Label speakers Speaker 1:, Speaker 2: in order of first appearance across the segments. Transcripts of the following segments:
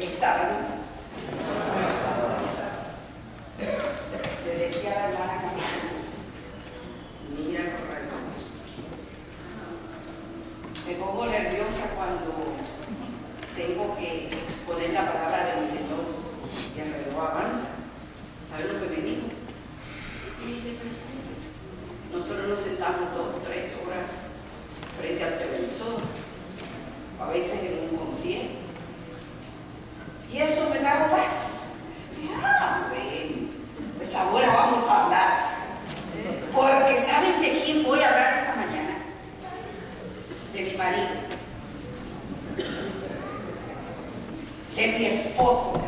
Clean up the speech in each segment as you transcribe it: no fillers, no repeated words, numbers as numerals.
Speaker 1: Feliz sábado. Le decía a la hermana Camila, mira el reloj. Me pongo nerviosa cuando tengo que exponer la palabra de mi Señor y el reloj avanza. ¿Sabes lo que me dijo? No te preocupes. Nosotros nos sentamos 2 o 3 horas frente al televisor, a veces en un concierto. Y eso me trajo paz. Y bueno, pues ahora vamos a hablar. Porque ¿saben de quién voy a hablar esta mañana? De mi marido. De mi esposo.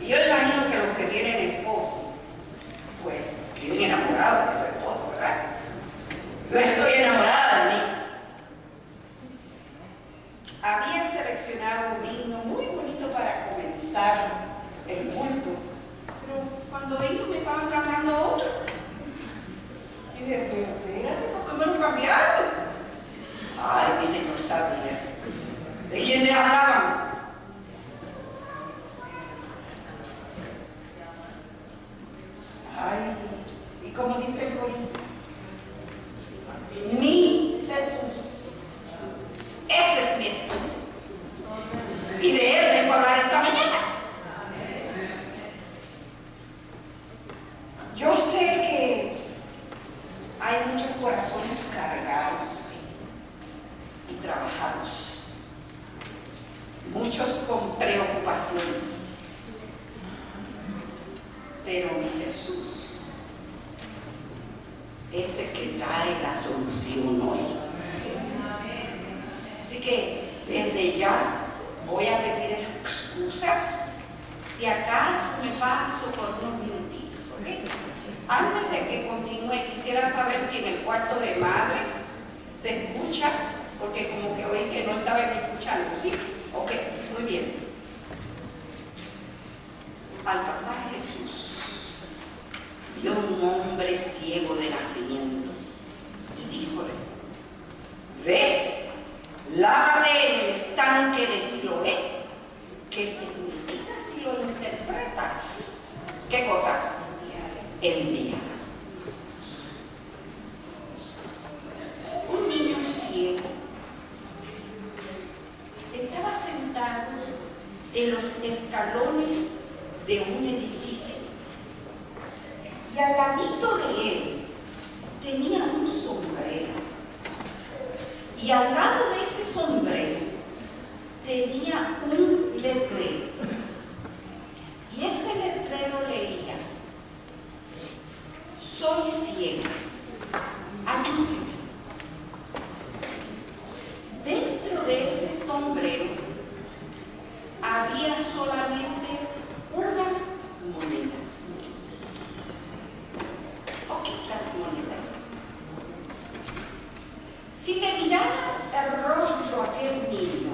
Speaker 1: Y yo imagino que los que tienen esposo, pues viven enamorados de su esposo, ¿verdad? Yo estoy enamorada de mí. Había seleccionado un himno muy bonito para comenzar el culto, pero cuando ellos me estaban cantando otro, yo dije, pero espérate, ¿por qué me lo cambiaron? Ay, mi Señor sabía. ¿De quién le hablaban? Ay, y como dice el corito, mi Jesús. Ese es mi esposo. Y de él vengo a hablar esta mañana. Yo sé que hay muchos corazones cargados y trabajados, muchos con preocupaciones, pero mi Jesús es el que trae la solución hoy. Así que desde ya voy a pedir excusas si acaso me paso por unos minutitos, ¿ok? Antes de que continúe, quisiera saber si en el cuarto de madres se escucha, porque como que oí que no estaban escuchando, ¿sí? Ok, muy bien. Al pasar Jesús vio un hombre ciego de nacimiento y díjole, ve, lávate en el estanque de Siloé, que significa si lo interpretas. ¿Qué cosa? Enviado. Un niño ciego estaba sentado en los escalones de un edificio y al ladito de él tenía un sombrero. Y al lado de ese sombrero tenía un letrero. Y ese letrero leía, soy ciego, ayúdeme. Dentro de ese sombrero había solamente unas monedas, poquitas monedas. Si le miraba el rostro a aquel niño,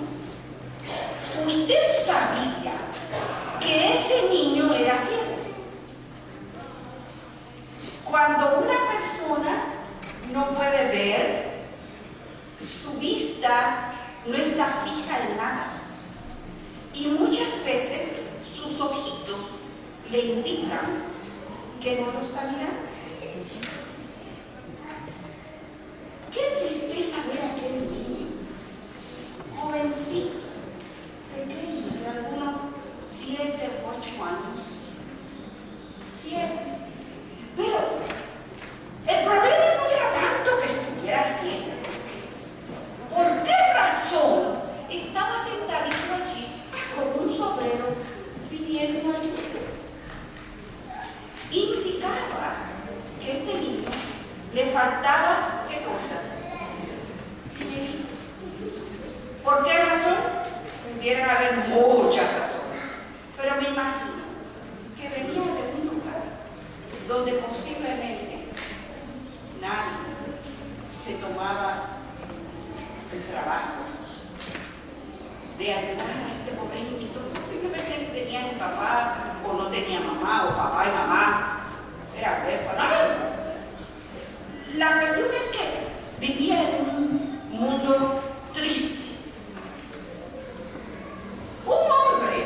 Speaker 1: usted sabía que ese niño era ciego. Cuando una persona no puede ver, su vista no está fija en nada. Y muchas veces sus ojitos le indican que no lo está mirando. Qué tristeza ver a aquel niño, jovencito, pequeño, de algunos 7 u 8 años, ciego. Pero el problema no era tanto que estuviera ciego. ¿Por qué razón estaba sentadito allí con un sombrero pidiendo ayuda? Indicaba que este niño le faltaba, ¿qué cosa? Dinerito. ¿Por qué razón? Pudieran haber muchas razones, pero me imagino que venía de un lugar donde posiblemente nadie se tomaba el trabajo de ayudar a este pobre niñito. Posiblemente tenía un papá o no tenía mamá, o papá y mamá era huérfano. La cuestión es que vivía en un mundo triste. Un hombre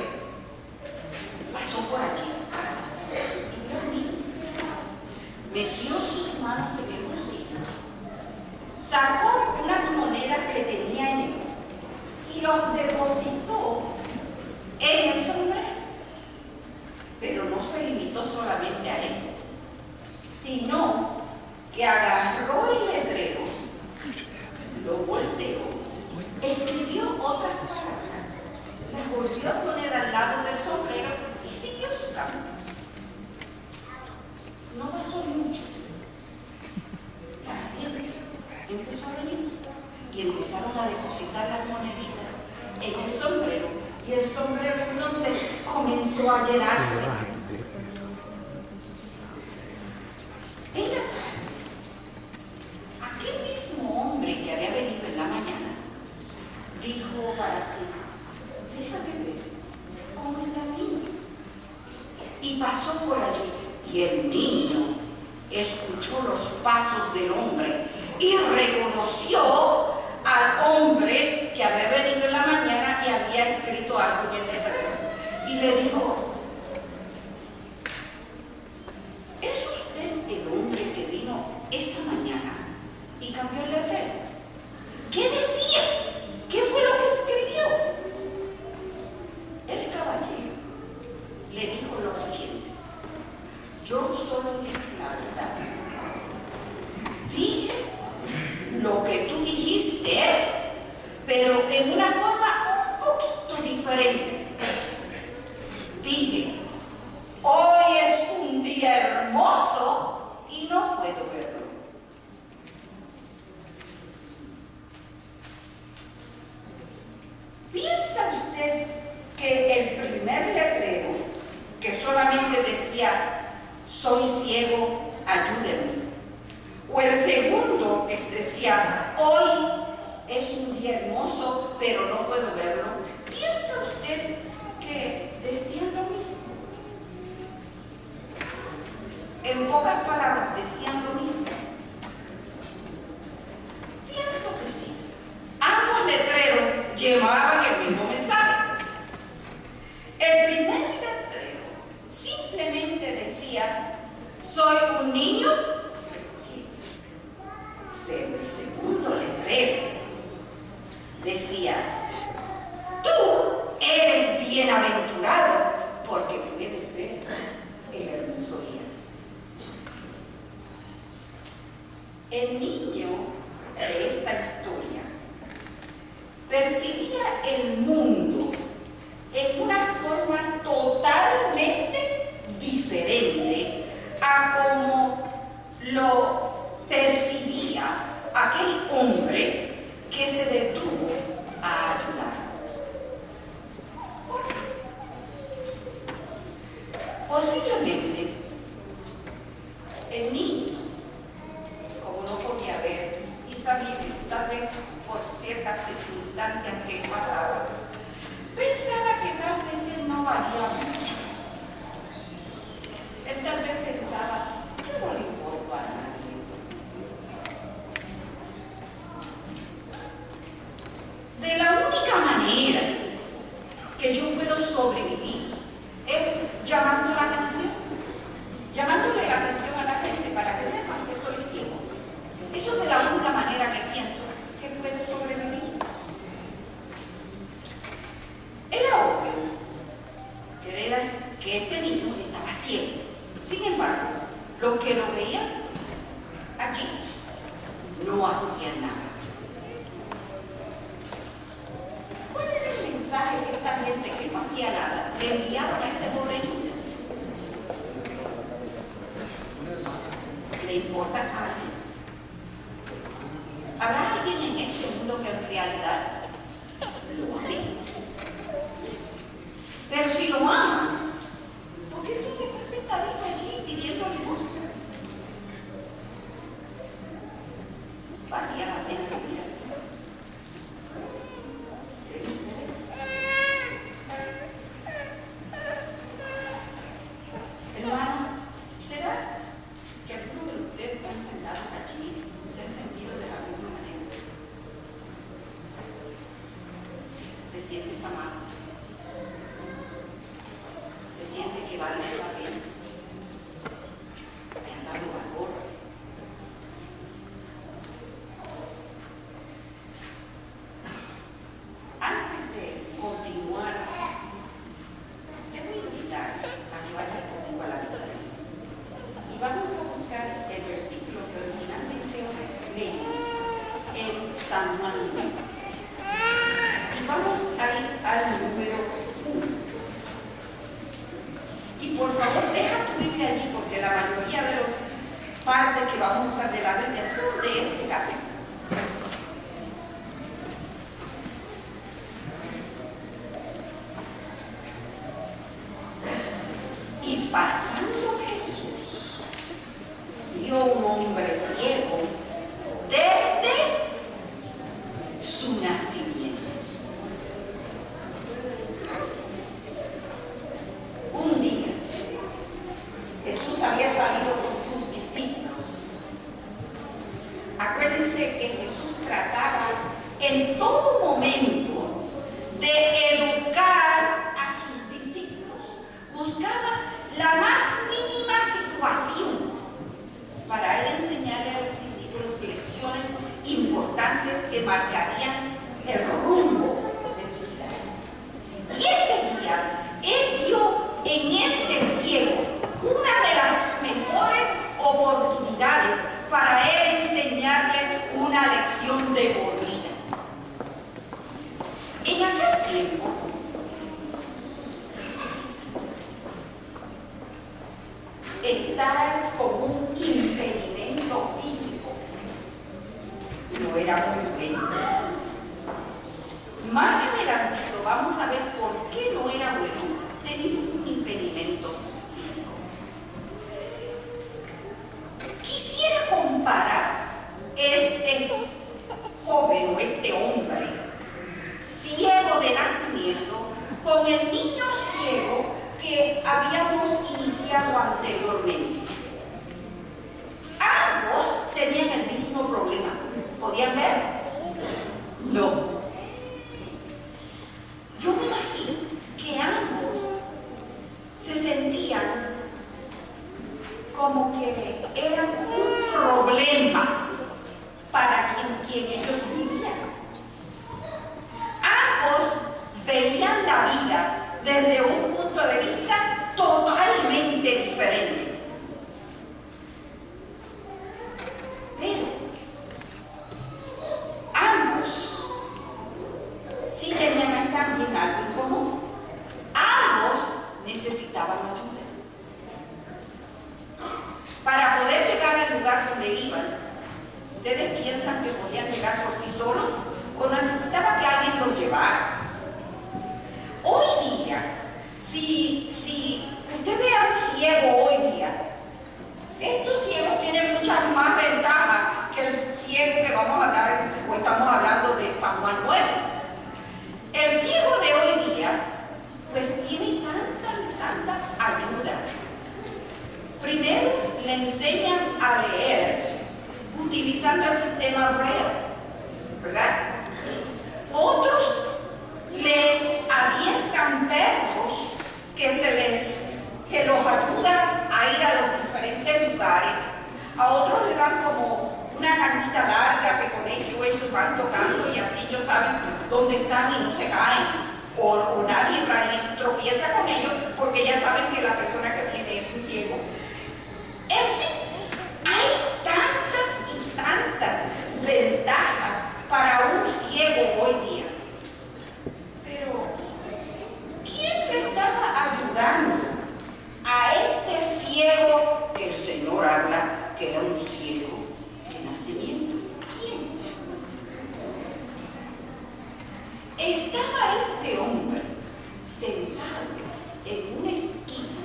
Speaker 1: poner al lado del sombrero y siguió su camino. No pasó mucho. También empezó a venir y empezaron a depositar las moneditas en el sombrero, y el sombrero entonces comenzó a llenarse. En la tarde, aquel mismo hombre que había venido en la mañana dijo para sí: déjame ver cómo está el niño. Y pasó por allí, y el niño escuchó los pasos del hombre y reconoció al hombre que había venido en la mañana y había escrito algo en el letrero. Y le dijo: ¿es usted el hombre que vino esta mañana y cambió el letrero? ¿Qué decía? ¿Qué fue lo que escribió? El caballero le dijo lo siguiente: yo solo dije la verdad. Dije lo que tú dijiste, pero en una forma un poquito diferente. Dije: hoy es un día hermoso y no puedo verlo. ¿Piensa usted que el primer letrero, que solamente decía soy ciego, ayúdeme, o el segundo que decía hoy es un día hermoso pero no puedo verlo, piensa usted que decían lo mismo? En pocas palabras, decían lo mismo. Pienso que sí. Ambos letreros llevaban el mismo mensaje. El primer letrero simplemente decía soy un niño, sí. Pero el segundo letrero decía tú eres bienaventurado porque puedes ver el hermoso día. El niño de esta historia percibía el mundo en una forma totalmente diferente a como lo percibía aquel hombre que se detuvo a ayudar. ¿Por qué? Posiblemente el niño, como no podía ver y sabía que tal vez por ciertas circunstancias que pasaba, pensaba que tal vez él no valía mucho. Él tal vez pensaba: yo no le importo a nadie. De la única manera que yo puedo sobrevivir es llamando la atención, llamándole la atención a la gente para que sepan que estoy ciego. Eso es de la única manera que pienso que puedo sobrevivir. Era obvio que este niño estaba ciego. Sin embargo, los que lo veían allí no hacían nada. ¿Cuál era el mensaje que esta gente que no hacía nada le enviaron a este pobre niño? ¿Le importa a alguien? ¿Habrá alguien en este mundo que en realidad lo ame? Pero si lo ama, ¿por qué tú estás sentadito allí pidiendo limosna? Valía la pena vivir así. ¿Creen ustedes? Hermano, ¿será que algunos de ustedes que han sentado allí se han sentido de la misma manera? ¿Se siente esa mano? ¿Se siente que vale la pena? ¿Te han dado valor? Antes de continuar, te voy a invitar a que vayas conmigo a la Biblia y vamos a buscar el versículo que originalmente leímos en San Juan 9. Y vamos a ir al número 1. Y por favor, deja tu Biblia allí, porque la mayoría de las partes que vamos a usar de la Biblia son de este capítulo. Y pasando Jesús, vio un hombre ciego desde su nacimiento. Un día, Jesús había salido con sus discípulos. Acuérdense que Jesús trataba en todo momento de educar a sus discípulos. Buscaba la más mínima situación para él enseñarle a los discípulos lecciones importantes que marcarían el rumbo de su vida. Y ese día, él vio en este ciego una de las mejores oportunidades para él enseñarle una lección de por vida. En aquel tiempo, estar con un impedimento físico no era muy bueno. Más adelantito vamos a ver por qué no era bueno tener un impedimento físico. Quisiera comparar este joven o este hombre ciego de nacimiento con el niño ciego que habíamos iniciado anteriormente. Ambos tenían el mismo problema. ¿Podían ver? No. Yo me imagino que ambos se sentían como que eran un problema para quien ellos vivían. Ambos veían la vida desde un punto de vista totalmente diferente. Pero ambos sí tenían también algo en común. Ambos necesitaban ayuda. Para poder llegar al lugar donde iban, ¿ustedes piensan que podían llegar por sí solos o necesitaba que alguien los llevara? Hoy día, si usted ve a un ciego hoy día, estos ciegos tienen muchas más ventajas que el ciego que vamos a hablar, o estamos hablando de San Juan 9. El ciego de hoy día, pues tiene tantas ayudas. Primero, le enseñan a leer utilizando el sistema Braille, ¿verdad? Otros les adiestran verbos que los ayudan a ir a los diferentes lugares. A otros le dan como una carnita larga que con ellos van tocando y así ellos saben dónde están y no se caen. O nadie tropieza con ellos porque ya saben que la persona que viene es un ciego. En fin, hay tantas ventajas para un ciego hoy día. Pero, ¿quién le estaba ayudando a este ciego que el Señor habla que era un ciego de nacimiento? ¿Quién? Estaba este hombre sentado en una esquina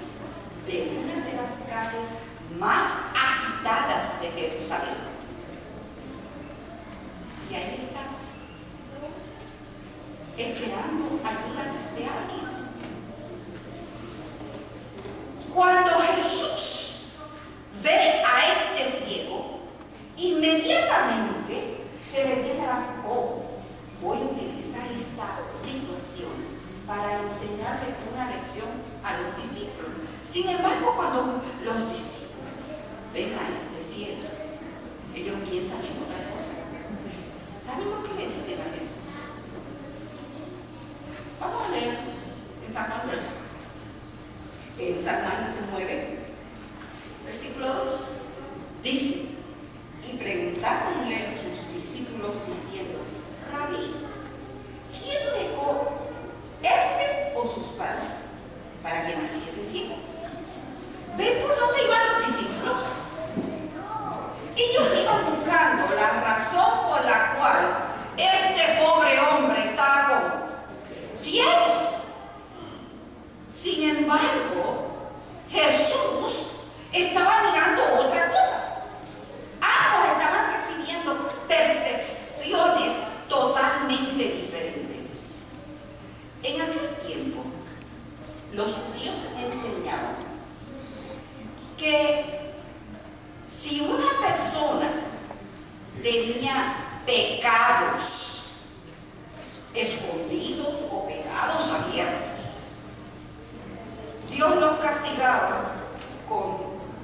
Speaker 1: de una de las calles más agitadas de Jerusalén. Y ahí estaba, esperando ayuda de alguien. Cuando Jesús ve a este ciego, inmediatamente se le viene a la voy a utilizar esta situación para enseñarle una lección a los discípulos. Sin embargo, cuando los discípulos ven a este ciego, ellos piensan en otra cosa. ¿Saben lo que le dicen a Jesús? Vamos a leer en San Juan 3. En San Juan 9, versículo 2, dice: y preguntáronle a sus discípulos diciendo: Rabí, ¿quién pecó, este o sus padres, para que naciese ciego? ¿Ven por dónde iban los discípulos? Ellos iban buscando la razón por la cual este pobre hombre estaba como ciego. Sin embargo, Jesús estaba mirando otra cosa. Ambos estaban recibiendo percepciones totalmente diferentes. En aquel tiempo, los judíos enseñaban que si una persona tenía pecados escondidos o pecados abiertos, Dios los castigaba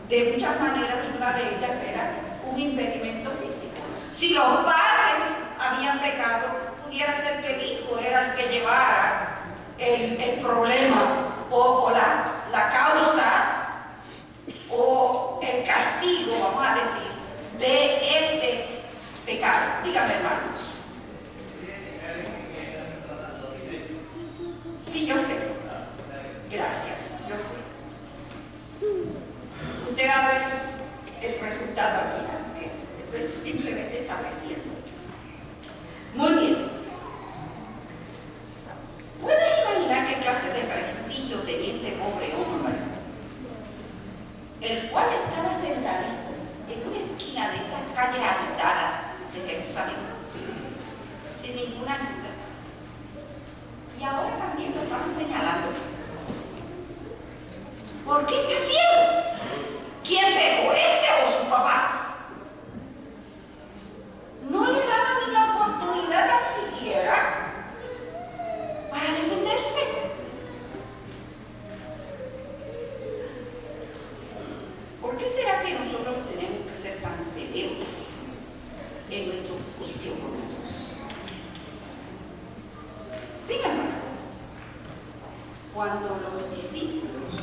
Speaker 1: de muchas maneras, y una de ellas era un impedimento físico. Si los padres habían pecado, pudiera ser que el hijo era el que llevara el problema o la causa o el castigo, vamos a decir, de este pecado. Dígame, hermanos. Sí, yo sé. Gracias, yo sé. Usted va a ver el resultado al final, ¿okay? Estoy simplemente estableciendo. Muy bien. ¿Puedes imaginar qué clase de prestigio tenía este pobre hombre, el cual estaba sentadito en una esquina de estas calles agitadas de Jerusalén, sin ninguna ayuda? Y ahora también lo estaban señalando. ¿Por qué está ciego? ¿Quién pegó, este o sus papás? No le daban ni la oportunidad tan siquiera para defenderse. ¿Por qué será que nosotros tenemos que ser tan severos en nuestro juicio con otros? Sin embargo, cuando los discípulos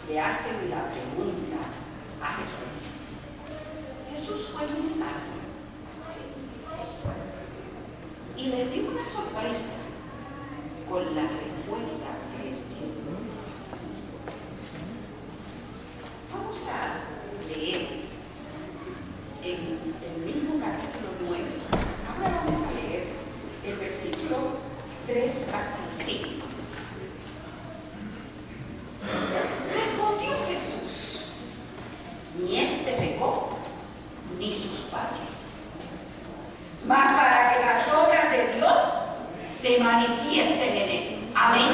Speaker 1: le hacen la pregunta a Jesús, Jesús fue muy sabio y les dio una sorpresa con la respuesta que les dio. Vamos a leer en el mismo capítulo 9. Ahora vamos a leer el versículo 3 hasta el 5. Respondió Jesús: ni este pecó, ni sus padres, mas para que las obras de Dios se manifiesten en él. Amén.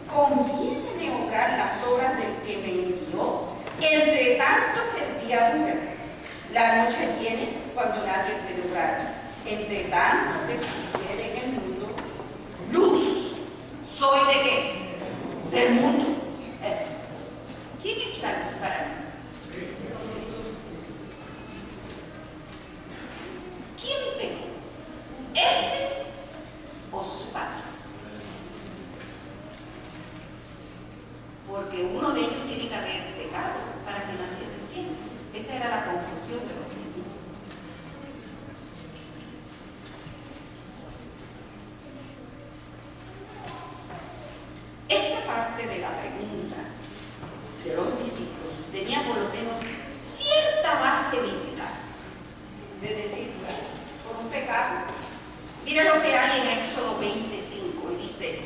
Speaker 1: Conviéneme obrar las obras del que me envió, entre tanto que el día dura. La noche viene cuando nadie puede obrar. Entre tanto que estuviere en el mundo, luz soy de qué? Del mundo. ¿Quién es la luz para mí? ¿Quién pecó? ¿Este o sus padres? Porque uno de ellos tiene que haber pecado para que naciese ciego. Esa era la conclusión de los discípulos. Esta parte de la pregunta de los discípulos tenía por lo menos cierta base bíblica, de decir, bueno, por un pecado. Mira lo que hay en Éxodo 25 y dice: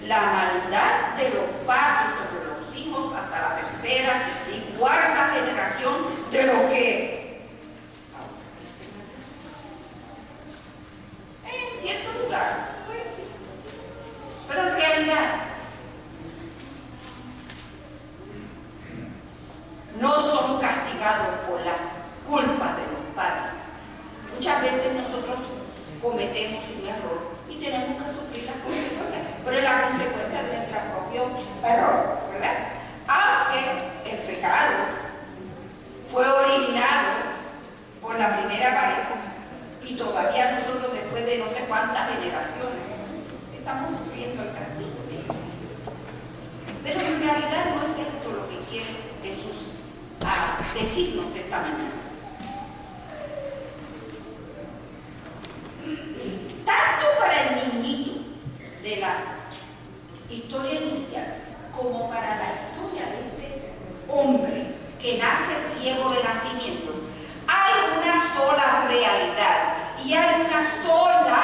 Speaker 1: la maldad de los padres sobre los hijos hasta la tercera y cuarta generación de los que en cierto lugar puede ser, pero en realidad no son castigados por la culpa de los padres. Muchas veces nosotros cometemos un error y tenemos que sufrir las consecuencias, pero es la consecuencia de nuestro propio error, ¿verdad? Aunque el pecado fue originado por la primera pareja y todavía nosotros, después de no sé cuántas generaciones, estamos sufriendo el castigo de ellos. Pero en realidad no es esto lo que quiere Jesús decirnos esta mañana. Tanto para el niñito de la historia inicial como para la historia de hombre que nace ciego de nacimiento, hay una sola realidad y hay una sola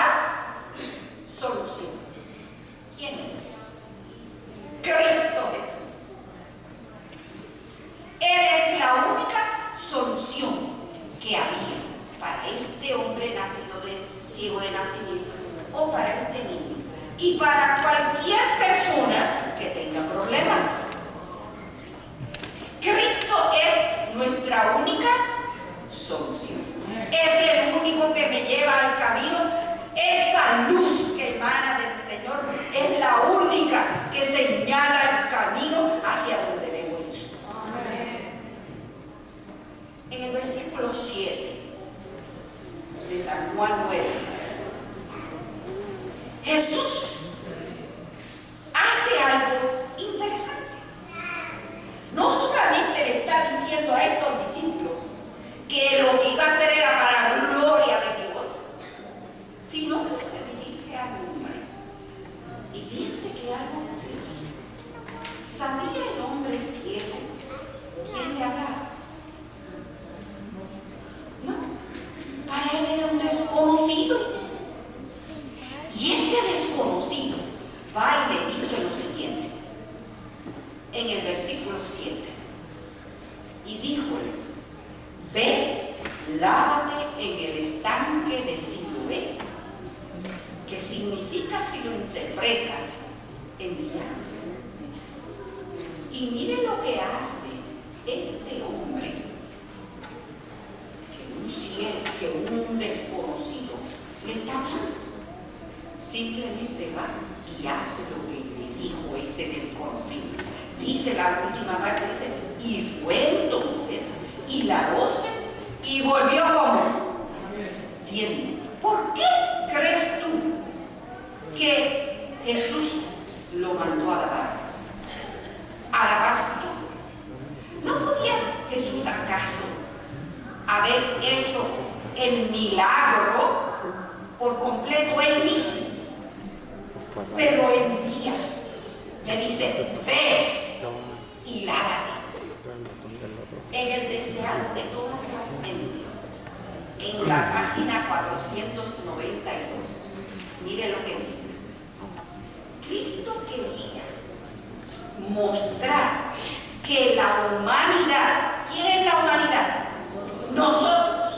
Speaker 1: solución. ¿Quién es? Cristo Jesús. Él es la única solución que había para este hombre nacido ciego de nacimiento o para este niño y para cualquier persona que tenga problemas. Cristo es nuestra única solución. Es el único que me lleva al camino. Esa luz que emana del Señor es la única que señala el camino hacia donde debo ir. En el versículo 7 de San Juan 9, Jesús hace algo interesante. No solamente le está diciendo a estos discípulos que lo que iba a hacer era para gloria de Dios, sino que se dirige al hombre. Y fíjense que algo curioso. ¿Sabía el hombre ciego quién le hablaba? No. Para él era un desconocido. Y este desconocido va y le dice lo siguiente en el versículo 7. Y díjole: ve, lávate en el estanque de Siloé, que significa, si lo interpretas, enviar. Y mire lo que hace este hombre, que un desconocido le está hablando. Simplemente va y hace lo que le dijo ese desconocido. Dice la última parte, dice: y fue entonces, y lavándose, y volvió como viendo. ¿Por qué crees tú que Jesús lo mandó a lavar? A lavar sus ojos. ¿No podía Jesús acaso haber hecho el milagro por completo él mismo? Pero envía, le dice: ve y lávate. En el deseado de todas las mentes, en la página 492, mire lo que dice. Cristo quería mostrar que la humanidad, ¿quién es la humanidad? Nosotros,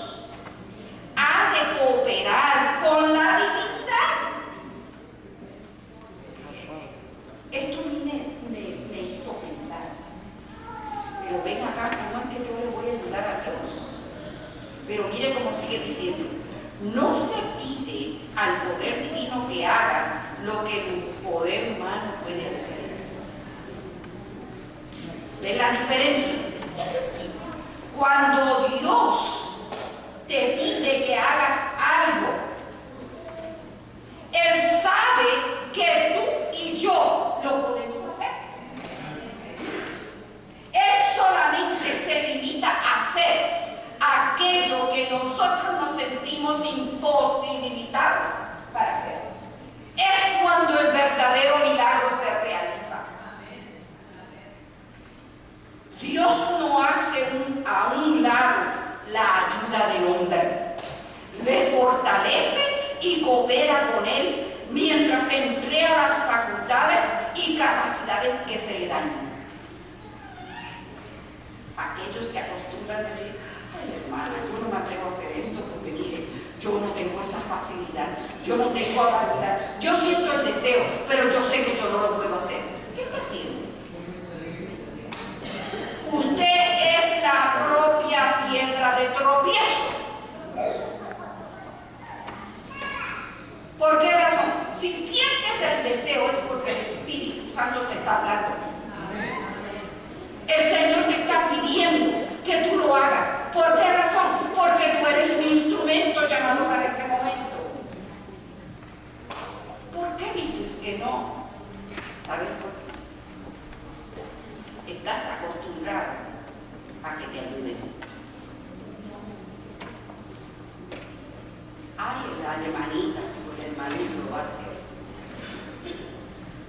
Speaker 1: ha de cooperar con la divinidad. Esto a mí me hizo pensar. Pero ven acá, que no es que yo le voy a ayudar a Dios. Pero mire cómo sigue diciendo: no se pide al poder divino que haga lo que el poder humano puede hacer. ¿Ven la diferencia? Cuando Dios te pide que hagas algo, Él sabe que tú y yo lo podemos hacer. Él solamente se limita a hacer aquello que nosotros nos sentimos imposibilitados para hacer. Es cuando el verdadero milagro se realiza. Dios no hace a un lado la ayuda del hombre. Le fortalece y coopera con él mientras emplea las facultades y capacidades que se le dan. Aquellos que acostumbran a decir: ay, hermana, yo no me atrevo a hacer esto porque mire, yo no tengo esa facilidad, yo no tengo habilidad, yo siento el deseo, pero yo sé que yo no lo puedo hacer. ¿Qué está haciendo? Usted es la propia piedra de tropiezo. ¿Por qué razón? Si sientes el deseo es porque el Espíritu Santo te está hablando. El Señor te está pidiendo que tú lo hagas. ¿Por qué razón? Porque tú eres un instrumento llamado para ese momento. ¿Por qué dices que no? ¿Sabes por qué? Estás acostumbrado a que te ayuden. Ay, la hermanita o el hermanito lo va a hacer.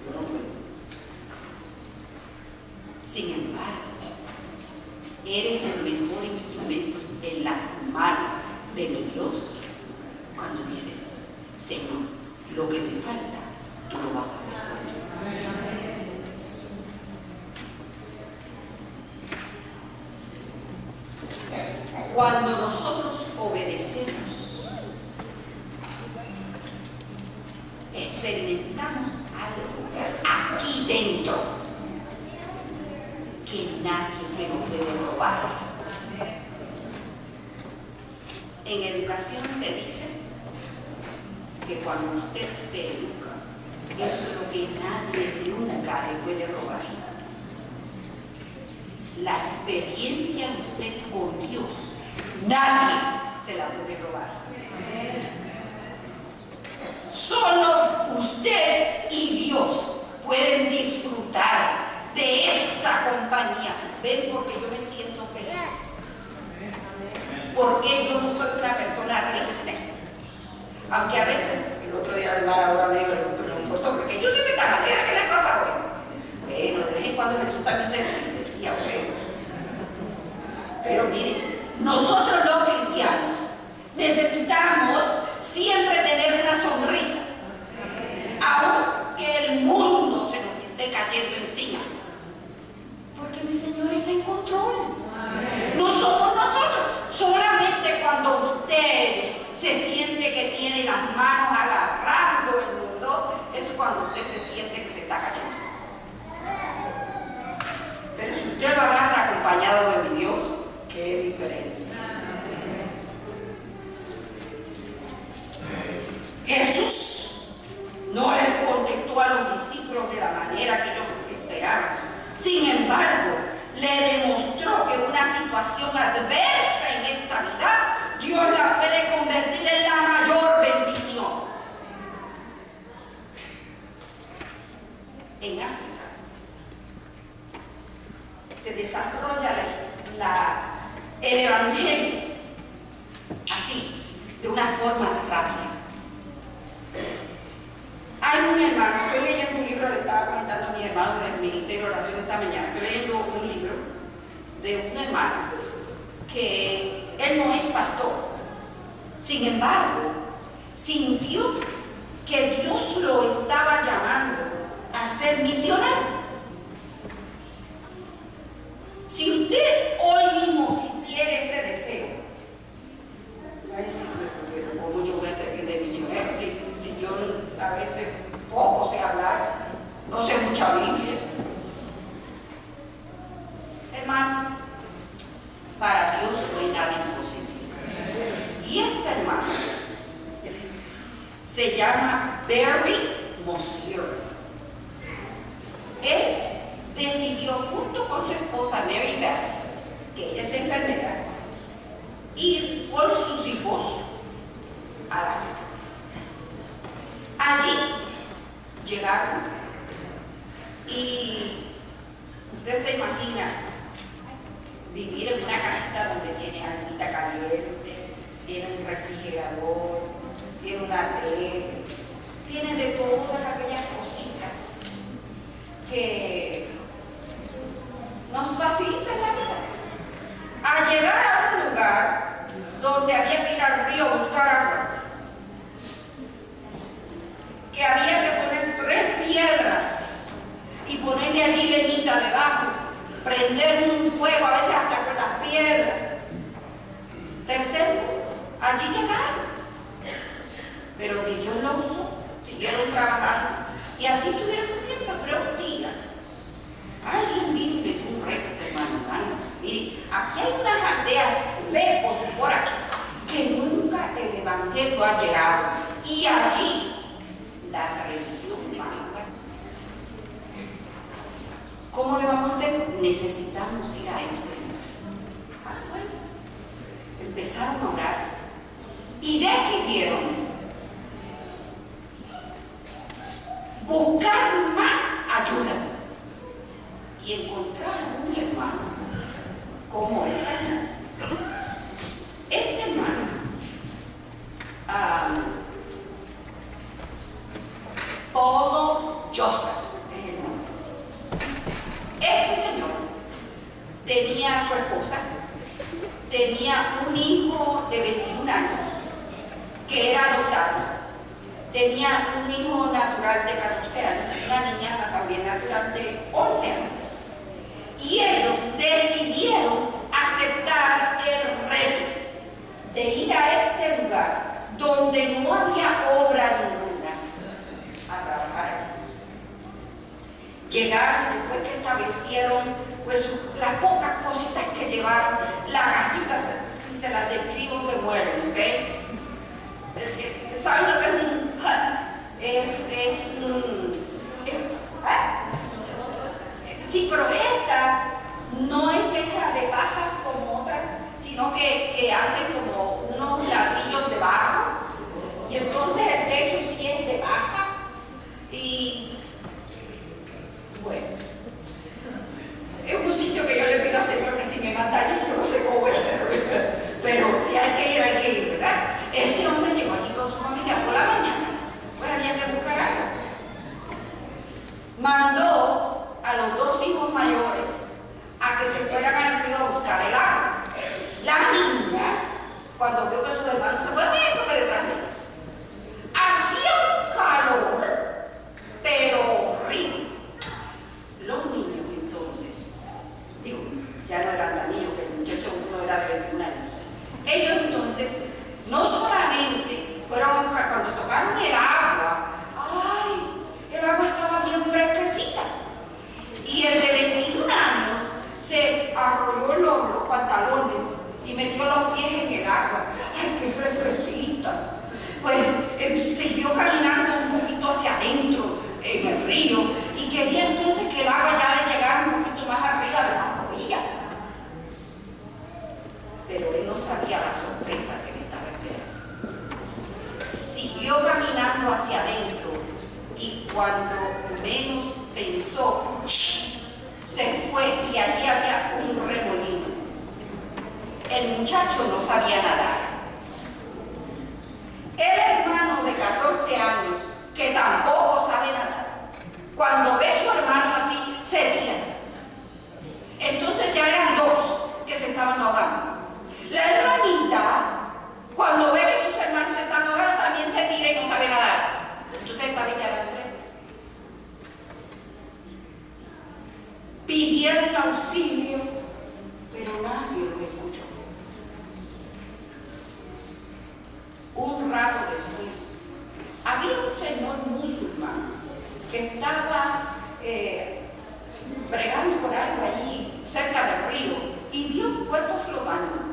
Speaker 1: Yo no puedo. Sin embargo, eres el mejor instrumento en las manos de mi Dios cuando dices, Señor, lo que me falta, tú lo vas a hacer por mí. Cuando nosotros obedecemos, experimentamos algo aquí dentro que nadie se lo puede robar. En educación se dice que cuando usted se educa, eso es lo que nadie nunca le puede robar. La experiencia de usted con Dios, nadie se la puede robar. Solo usted y Dios pueden disfrutar de esa compañía. ¿Ven por qué yo me siento feliz? Porque yo no soy una persona triste. Aunque a veces, el otro día el mar ahora me preguntó, porque yo siempre tan alegre, ¿qué le pasa hoy? Bueno, de vez en cuando Jesús también se entristecía, pero miren, nosotros los cristianos necesitamos siempre tener una sonrisa, aunque el mundo se nos esté cayendo encima, porque mi Señor está en control. No somos nosotros. Solamente cuando usted se siente que tiene las manos agarrando el mundo, es cuando usted se siente que se está cayendo. Pero si usted lo agarra acompañado de mi Dios, ¿qué diferencia? Jesús no les contestó a los discípulos de la manera que ellos esperaban. Sin embargo, le demostró que una situación adversa en esta vida, Dios la puede convertir en la mayor bendición. En África se desarrolla el evangelio así, de una forma rápida. Hay un hermano, estoy leyendo un libro, le estaba comentando a mi hermano del Ministerio de Oración esta mañana, estoy leyendo un libro de un hermano que él no es pastor. Sin embargo, sintió que Dios lo estaba llamando a ser misionero. Si usted hoy mismo sintiera ese deseo, va a decir, pero ¿cómo yo voy a servir de misionero? Si yo a veces poco sé hablar, no sé mucha Biblia. Hermanos, para Dios no hay nada imposible. Y este hermano se llama Barry Mosier. Él decidió, junto con su esposa Mary Beth, que ella es enfermera, ir con sus hijos al África. Allí llegaron y usted se imagina vivir en una casita donde tiene agüita caliente, tiene un refrigerador, tiene una tele, tiene de todas aquellas cositas que nos facilitan la vida. Al llegar a un lugar donde había que ir al río a buscar agua, que había que poner 3 piedras y ponerle allí leñita debajo, prender un fuego a veces hasta con las piedras. Tercero, allí llegaron, pero que Dios lo usó, siguieron trabajando y así tuvieron un tiempo. Pero un día alguien vino y le dio un reto, hermano. Mire, aquí hay unas aldeas lejos por aquí que nunca el evangelio ha llegado, y allí la religión de ese lugar. ¿Cómo le vamos a hacer? Necesitamos ir a ese lugar. Bueno, empezaron a orar y decidieron buscar más ayuda y encontraron un hermano como este hermano. Paulo Joseph es el nombre. Este señor tenía a su esposa, tenía un hijo de 21 años que era adoptado, tenía un hijo natural de 14 años y una niña también natural de 11 años. Y ellos decidieron aceptar el reto de ir a este lugar donde no había obra ninguna a trabajar allí. Llegaron después que establecieron pues las pocas cositas que llevaron. Las casitas, si se las describo, se mueren, ¿ok? ¿Saben lo que es un hut? Sí, pero esta no es hecha de pajas como otras, sino que hacen como unos ladrillos de barro, y entonces el techo sí es de paja. Y bueno, es un sitio que yo le pido a Señor que si me manda allí, yo no sé cómo voy a hacerlo, pero si hay que ir, ¿verdad? Este hombre llegó allí con su familia por la mañana, pues había que buscar algo. Mandó a los dos hijos mayores a que se fueran al río a buscar el agua. La niña, cuando vio que sus hermanos se fueron, eso fue detrás de ellos. Hacía un calor, pero horrible. Los niños entonces, digo, ya no eran tan niños, que el muchacho uno era de 21 años. Ellos entonces no solamente fueron a buscar, cuando tocaron el agua, ¡ay! El agua estaba bien fresquecita. Y el de 21 años se arrolló los pantalones y metió los pies en el agua. ¡Ay, qué fresquecita! Pues siguió caminando un poquito hacia adentro en el río y quería entonces que el agua ya le llegara un poquito más arriba de la rodilla. Pero él no sabía la sorpresa que le estaba esperando. Siguió caminando hacia adentro y cuando menos pensó, se fue y allí había un remolino. El muchacho no sabía nadar. El hermano de 14 años, que tampoco sabe nadar, cuando ve a su hermano así, se tira. Entonces ya eran dos que se estaban ahogando. La hermanita, cuando ve que sus hermanos se están ahogando, también se tira y no sabe nadar. Entonces esta vez ya eran tres. Pidieron auxilio, pero nadie lo escuchó. Un rato después, había un señor musulmán que estaba bregando con algo allí cerca del río y vio un cuerpo flotando.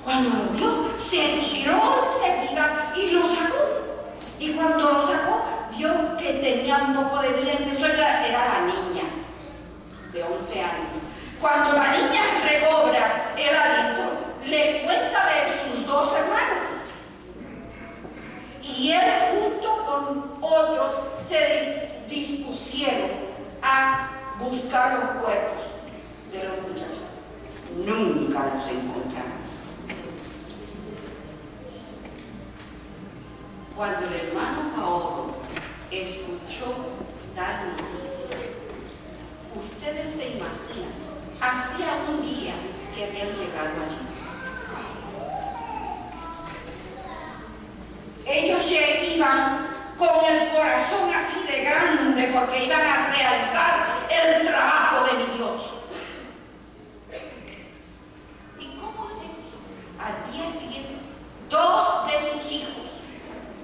Speaker 1: Cuando lo vio, se tiró enseguida y lo sacó. Y cuando lo sacó, vio que tenía un poco de vida. Empezó, era la niña de 11 años. Cuando la niña recobra el aliento, le cuenta de sus dos hermanos. Y él junto con otros se dispusieron a buscar los cuerpos de los muchachos. Nunca los encontraron. Cuando el hermano Paolo escuchó tal noticia, ustedes se imaginan, hacía un día que habían llegado allí. Ellos iban con el corazón así de grande porque iban a realizar el trabajo de mi Dios. ¿Y cómo es esto? Al día siguiente, dos de sus hijos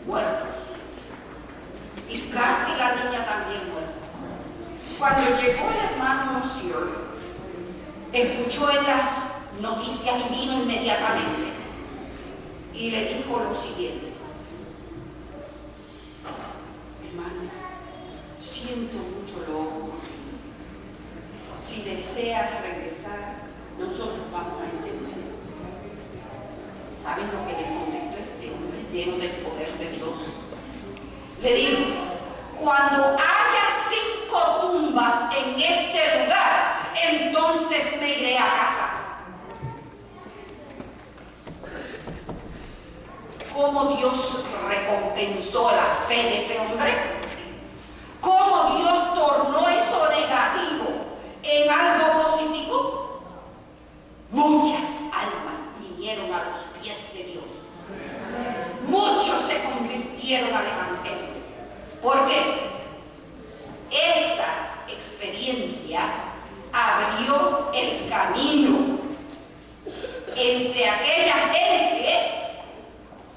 Speaker 1: muertos y casi la niña también muerta. Cuando llegó el hermano Monsieur, escuchó en las noticias y vino inmediatamente y le dijo lo siguiente: hermano, siento mucho lo ocurrido. Si deseas regresar, nosotros vamos a entender. ¿Saben lo que le contestó este hombre lleno del poder de Dios? Le dijo: cuando haya 5 tumbas en este lugar, entonces me iré a casa. ¿Cómo Dios recompensó la fe de ese hombre? ¿Cómo Dios tornó eso negativo en experiencia abrió el camino entre aquella gente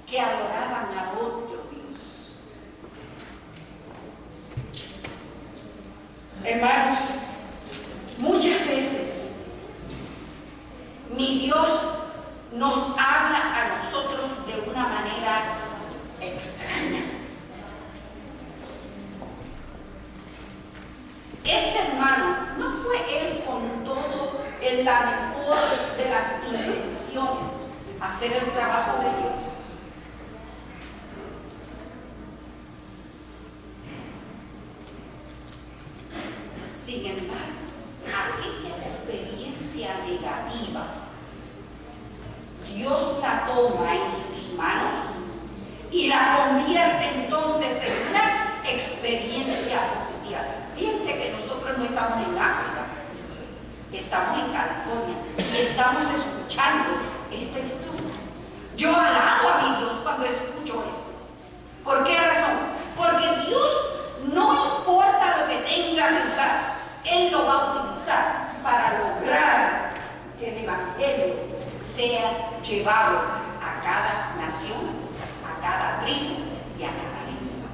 Speaker 1: que adoraban a otro Dios. Hermanos, muchas veces mi Dios nos habla a nosotros de una manera extraña. Este hermano no fue él con todo la mejor de las intenciones hacer el trabajo de Dios. Sin embargo, aquella experiencia negativa, Dios la toma en sus manos y la convierte entonces en una experiencia positiva. Fíjense que nosotros no estamos en África, estamos en California y estamos escuchando esta historia. Yo alabo a mi Dios cuando escucho eso. ¿Por qué razón? Porque Dios, no importa lo que tenga que usar, Él lo va a utilizar para lograr que el Evangelio sea llevado a cada nación, a cada tribu y a cada lengua.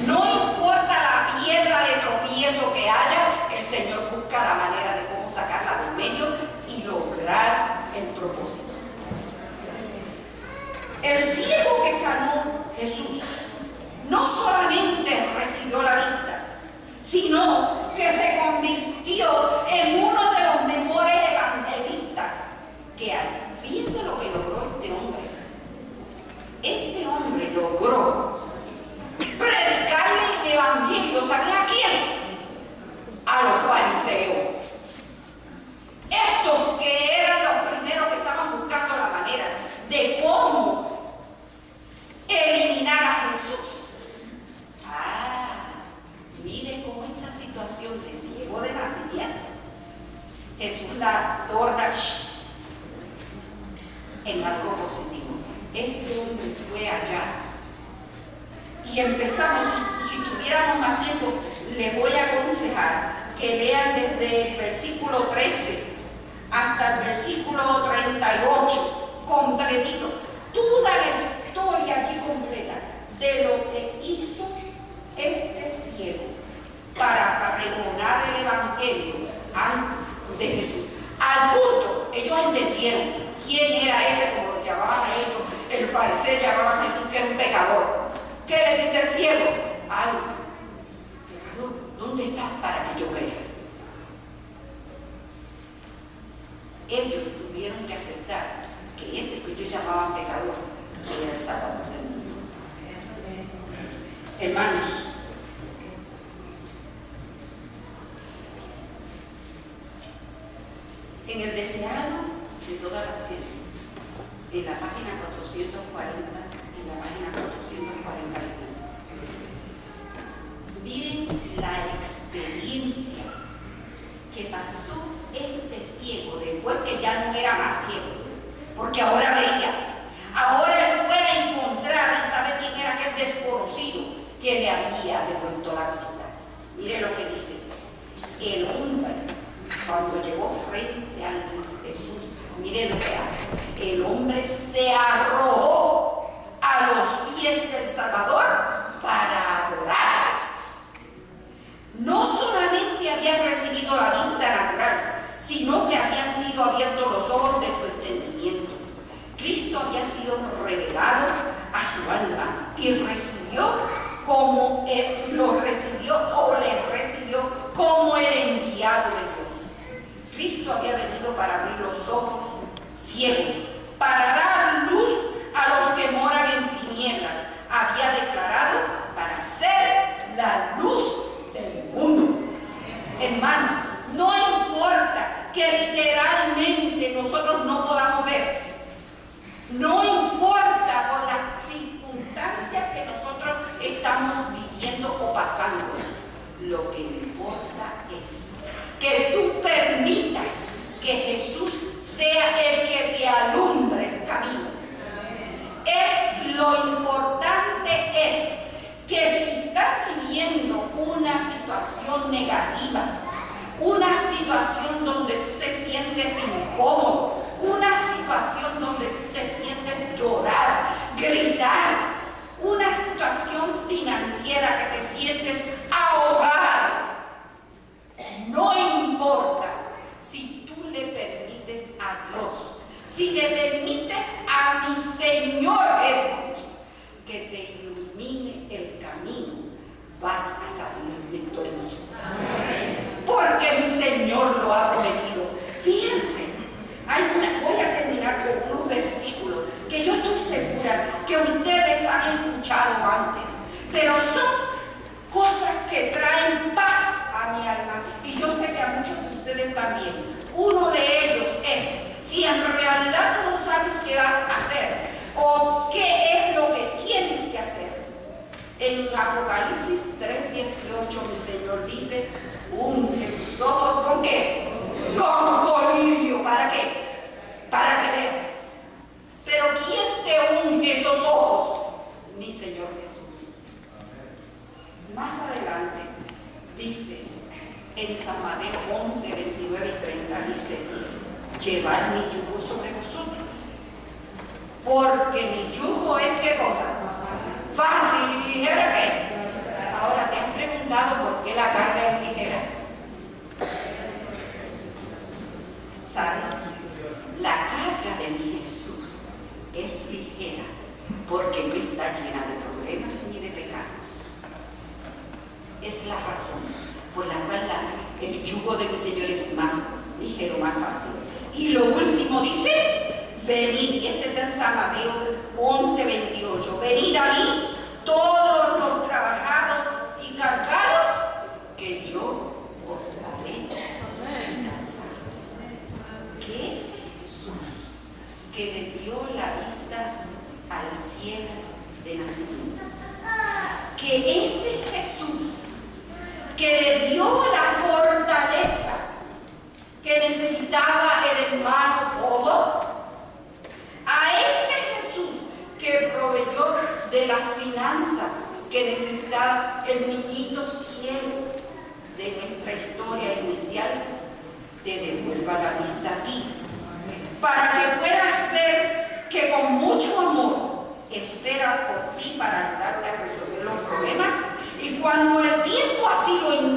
Speaker 1: No importa la piedra de tropiezo que haya, el Señor busca la manera de cómo sacarla del medio y lograr el propósito. El ciego que sanó Jesús no solamente recibió la vista, sino que se convirtió en uno de los mejores evangelistas que hay. Fíjense lo que logró este hombre. Este hombre logró predicarle el evangelio, ¿saben a quién? A los fariseos. Estos que eran los primeros que estaban buscando la manera de cómo eliminar a Jesús. Mire cómo esta situación de ciego de nacimiento, Jesús la torna en algo positivo. Este hombre fue allá y empezamos, si tuviéramos más tiempo, les voy a aconsejar que lean desde el versículo 13 hasta el versículo 38, completito, toda la historia allí completa de lo que hizo este ciego para pregonar el evangelio de Jesús. Al punto, ellos entendieron quién era ese, como lo llamaban a ellos, el fariseo llamaban a Jesús que era un pecador. ¿Qué le dice el ciego? Ay, pecador, ¿dónde estás para que yo crea? Ellos tuvieron que aceptar que ese que ellos llamaban pecador era el Salvador del mundo. Hermanos, en el deseado de todas las gentes, en la página 440 y la página 441, miren la experiencia que pasó este ciego después que ya no era más ciego, porque ahora veía. Ahora él fue a encontrar y saber quién era aquel desconocido que le había devuelto la vista. Mire lo que dice. El hombre, cuando llegó frente a Jesús, mire lo que hace. El hombre se arrojó a los pies del Salvador para adorarle. No solamente había recibido la vista natural, sino que habían sido abiertos los ojos de su entendimiento. Cristo había sido revelado a su alma y recibió como lo recibió o le recibió como el enviado de Dios. Cristo había venido para abrir los ojos ciegos, para dar luz a los que moran en tinieblas. Había declarado para ser la luz del mundo. Hermanos, no importa que literalmente nosotros no podamos ver. No importa por las circunstancias que nosotros estamos viviendo o pasando. Lo que importa es que tú permitas que Jesús sea el que te alumbre el camino. Lo importante es que si estás viviendo una situación negativa qué vas a hacer o qué es lo que tienes que hacer. En Apocalipsis 3:18 mi Señor dice, unge tus ojos ¿con qué? Con colirio. ¿Para qué? Para que veas. Pero ¿quién te unge esos ojos? Mi Señor Jesús. Más adelante dice en San Mateo 11, 29 y 30, dice, llevad mi yugo sobre vosotros, porque mi yugo es ¿qué cosa? Fácil y ligera. ¿Qué? Ahora, ¿te has preguntado por qué la carga es ligera? ¿Sabes? La carga de mi Jesús es ligera porque no está llena de problemas ni de pecados. Es la razón por la cual el yugo de mi Señor es más ligero, más fácil. Y lo último dice, venid, y este está en San Mateo 11, 28, venid a mí todos los trabajados y cargados, que yo os daré descansar. Que ese Jesús que le dio la vista al cielo de nacimiento, que ese Jesús que le dio la fortaleza que necesitaba el hermano Polo, a ese Jesús que proveyó de las finanzas que necesitaba el niñito ciego de nuestra historia inicial, te devuelva la vista a ti, para que puedas ver que con mucho amor espera por ti para ayudarte a resolver los problemas, y cuando el tiempo así lo indique,